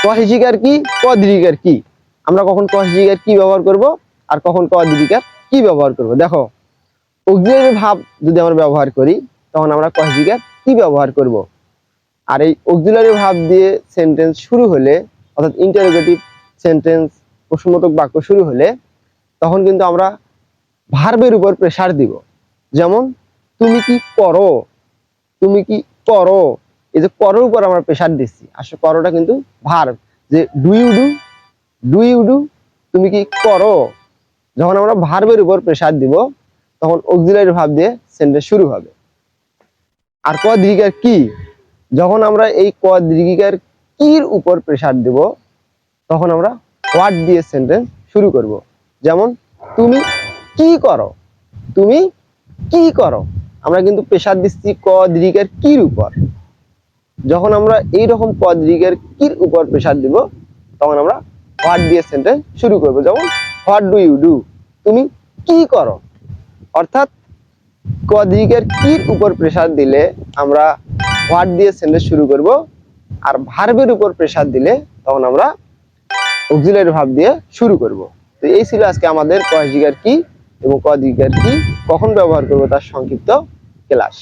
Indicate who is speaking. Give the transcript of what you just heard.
Speaker 1: কহেজিকার কি, ক দীর্ঘিকার কি, আমরা কখন কহেজিকার কি ব্যবহার করব আর কখন ক দীর্ঘিকার কি ব্যবহার করব। দেখো অক্সিলারি ভাব যদি আমরা ব্যবহার করি তখন আমরা কহেজিকার কি ব্যবহার করব। আর এই অক্সিলারি ভাব দিয়ে সেন্টেন্স শুরু হলে, অর্থাৎ ইন্টারোগেটিভ সেন্টেন্স, প্রশ্নবোধক বাক্য শুরু হলে তখন কিন্তু আমরা ভার্বের উপর প্রেসার দিব। যেমন তুমি কি করো, তুমি কি করো, এই যে করোর উপর আমরা প্রেসার দিচ্ছি। আসলে করোটা কিন্তু ভার্ব, যে do you do, do you do, তুমি কি করো। যখন আমরা ভার্বের উপর প্রেসার দিব তখন অক্সিলারি ভাব দিয়ে সেন্টেন্স শুরু হবে। আর ক দীর্ঘিকার কি, যখন আমরা এই ক দীর্ঘিকার কির উপর প্রেসার দেব তখন আমরা হোয়াট দিয়ে সেন্টেন্স শুরু করব। যেমন তুমি কি করো, তুমি কি করো, আমরা কিন্তু প্রেসার দিচ্ছি ক দীর্ঘিকার কির উপর। যখন আমরা এই রকম ক দীর্ঘিকার কির উপর প্রেসার দিব তখন আমরা হোয়াট দিয়ে সেন্টেন্স শুরু করব। যেমন হোয়াট ডু ইউ ডু, তুমি কি করো। অর্থাৎ ক দীর্ঘিকার কির উপর প্রেসার দিলে আমরা হোয়াট দিয়ে সেন্টেন্স শুরু করব, আর ভার্বের উপর প্রেসার দিলে তখন আমরা অক্সিলারি ভাব দিয়ে শুরু করব। তো এই ছিল আজকে আমাদের কহেজিকার কি এবং ক দীর্ঘিকার কি কখন ব্যবহার করব তার সংক্ষিপ্ত ক্লাস।